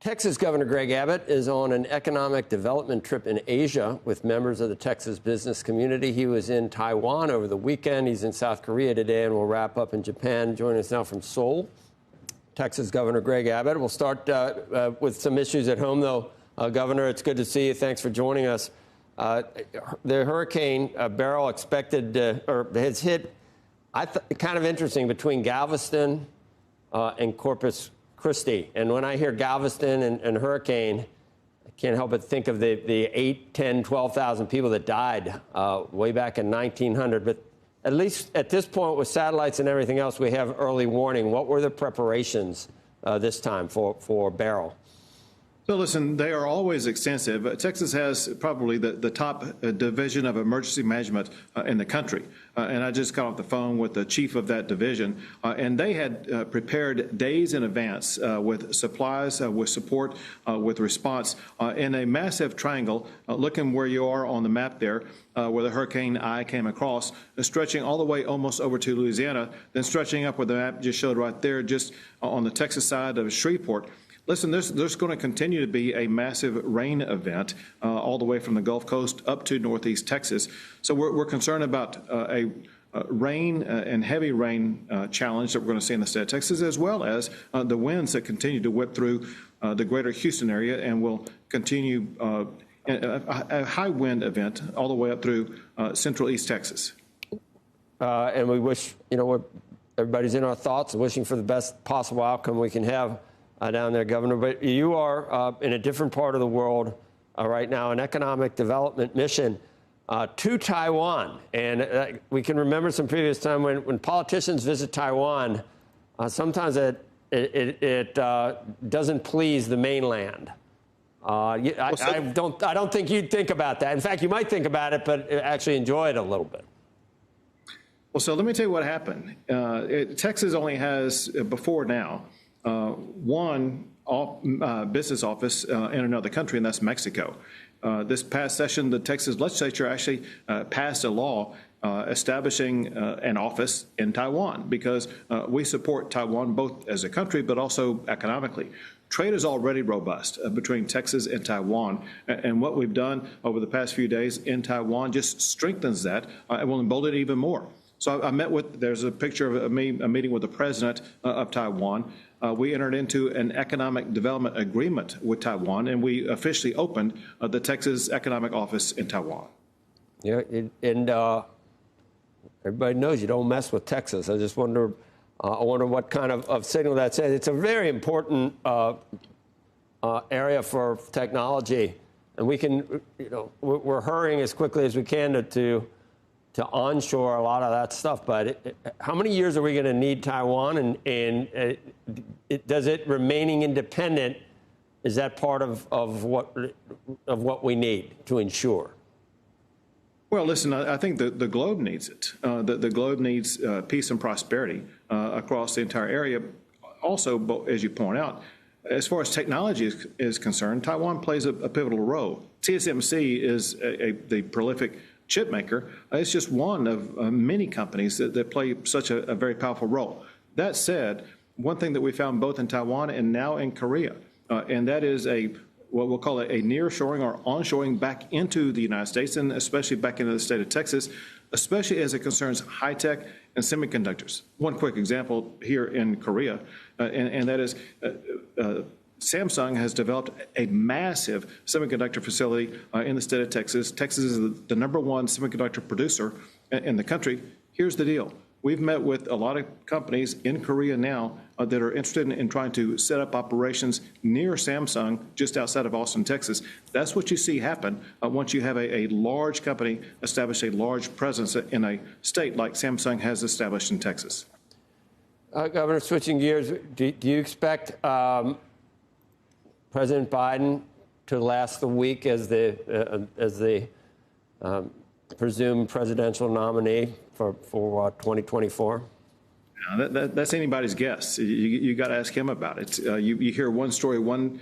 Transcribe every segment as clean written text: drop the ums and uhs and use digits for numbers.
Texas Governor Greg Abbott is on an economic development trip in Asia with members of the Texas business community. He was in Taiwan over the weekend. He's in South Korea today and will wrap up in Japan. Joining us now from Seoul, Texas Governor Greg Abbott. We'll start with some issues at home, though. Governor, it's good to see you. Thanks for joining us. The Hurricane Beryl has hit, kind of interesting, between Galveston and Corpus Christi. And when I hear Galveston and hurricane, I can't help but think of the 8, 10, 12,000 people that died way back in 1900. But at least at this point, with satellites and everything else, we have early warning. What were the preparations this time for Beryl? So listen, they are always extensive. Texas has probably the top division of emergency management in the country. And I just got off the phone with the chief of that division, and they had prepared days in advance with supplies, with support, with response in a massive triangle, looking where you are on the map there, where the hurricane eye came across, stretching all the way almost over to Louisiana, then stretching up where the map just showed right there, just on the Texas side of Shreveport. Listen, there's going to continue to be a massive rain event all the way from the Gulf Coast up to northeast Texas. So we're concerned about a rain and heavy rain challenge that we're going to see in the state of Texas, as well as the winds that continue to whip through the greater Houston area and will continue a high wind event all the way up through central East Texas. And we wish, everybody's in our thoughts, wishing for the best possible outcome we can have down there, Governor. But you are in a different part of the world right now, an economic development mission to Taiwan. And we can remember some previous time when politicians visit Taiwan, sometimes it doesn't please the mainland. I don't think you'd think about that. In fact, you might think about it, but actually enjoy it a little bit. Well, so let me tell you what happened. Texas only has, before now, one business office in another country, and that's Mexico. This past session, the Texas legislature actually passed a law establishing an office in Taiwan because we support Taiwan both as a country but also economically. Trade is already robust between Texas and Taiwan, and what we've done over the past few days in Taiwan just strengthens that and will embolden it even more. So I met with, there's a picture of me, a meeting with the president of Taiwan. We entered into an economic development agreement with Taiwan, and we officially opened the Texas Economic Office in Taiwan. Yeah, and everybody knows you don't mess with Texas. I just wonder, what kind of signal that says. It's a very important area for technology, and we can, we're hurrying as quickly as we can to onshore a lot of that stuff. But how many years are we going to need Taiwan? And does it remaining independent, is that part of what we need to ensure? Well, listen, I think the globe needs it. The globe needs peace and prosperity across the entire area. Also, as you point out, as far as technology is concerned, Taiwan plays a pivotal role. TSMC is the prolific chip maker. It's just one of many companies that play such a very powerful role. That said, one thing that we found both in Taiwan and now in Korea, and that is what we'll call a nearshoring or onshoring back into the United States, and especially back into the state of Texas, especially as it concerns high-tech and semiconductors. One quick example here in Korea, and that is Samsung has developed a massive semiconductor facility in the state of Texas. Texas is the #1 semiconductor producer in the country. Here's the deal. We've met with a lot of companies in Korea now that are interested in trying to set up operations near Samsung, just outside of Austin, Texas. That's what you see happen once you have a large company establish a large presence in a state like Samsung has established in Texas. Governor, switching gears, do you expect President Biden to last the week as the presumed presidential nominee for 2024? That's anybody's guess. You got to ask him about it. You hear one story one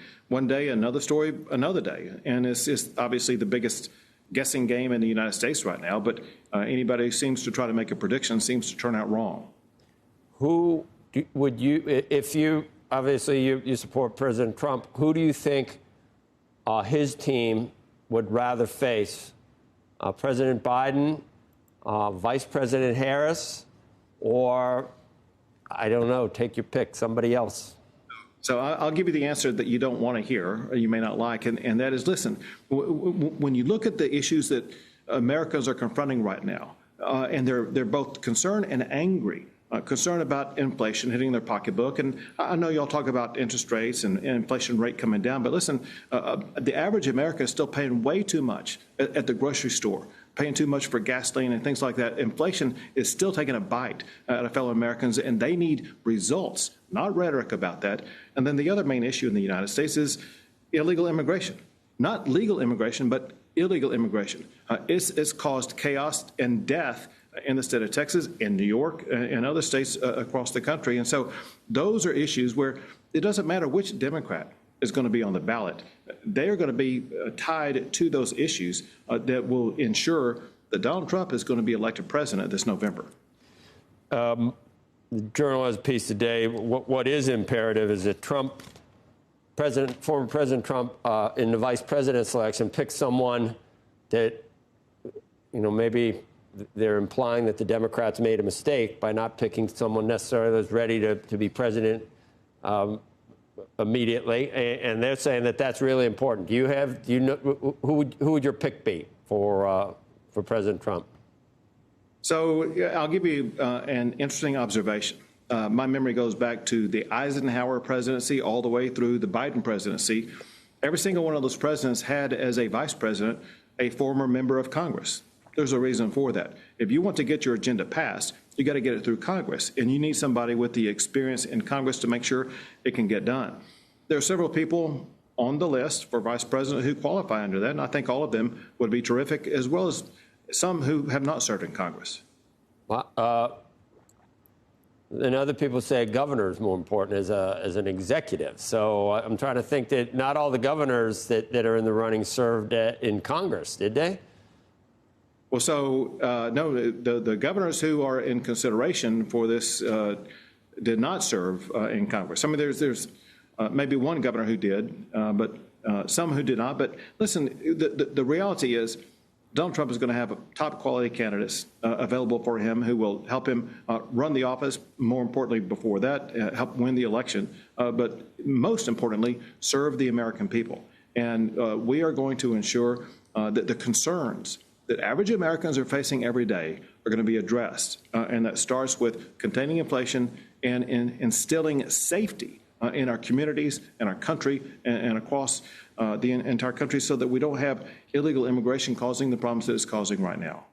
day, another story another day, and it's obviously the biggest guessing game in the United States right now. But anybody who seems to try to make a prediction seems to turn out wrong. Who would you, if you obviously you support President Trump. Who do you think his team would rather face? President Biden, Vice President Harris, or, I don't know, take your pick, somebody else? So I'll give you the answer that you don't want to hear, or you may not like, and that is, listen, when you look at the issues that Americans are confronting right now, and they're both concerned and angry, concerned about inflation hitting their pocketbook. And I know y'all talk about interest rates and inflation rate coming down, but listen, the average American is still paying way too much at the grocery store, paying too much for gasoline and things like that. Inflation is still taking a bite out of fellow Americans, and they need results, not rhetoric about that. And then the other main issue in the United States is illegal immigration, not legal immigration, but illegal immigration. It's caused chaos and death in the state of Texas, in New York, and other states across the country. And so those are issues where it doesn't matter which Democrat is going to be on the ballot. They are going to be tied to those issues that will ensure that Donald Trump is going to be elected president this November. The Journal has a piece today. What is imperative is that former President Trump, in the vice president selection, pick someone that, maybe they're implying that the Democrats made a mistake by not picking someone necessarily that's ready to be president immediately, and they're saying that that's really important. Do you know who would your pick be for President Trump? So I'll give you an interesting observation. My memory goes back to the Eisenhower presidency all the way through the Biden presidency. Every single one of those presidents had as a vice president a former member of Congress. There's a reason for that. If you want to get your agenda passed, you got to get it through Congress, and you need somebody with the experience in Congress to make sure it can get done. There are several people on the list for vice president who qualify under that, and I think all of them would be terrific, as well as some who have not served in Congress. And other people say a governor is more important as an executive. So I'm trying to think that not all the governors that are in the running served in Congress, did they? Well, so no, the governors who are in consideration for this did not serve in Congress. I mean, there's maybe one governor who did, but some who did not. But listen, the reality is Donald Trump is going to have top quality candidates available for him who will help him run the office, more importantly before that, help win the election, but most importantly, serve the American people. And we are going to ensure that the concerns that average Americans are facing every day are going to be addressed. And that starts with containing inflation and instilling safety in our communities and our country and across the entire country so that we don't have illegal immigration causing the problems that it's causing right now.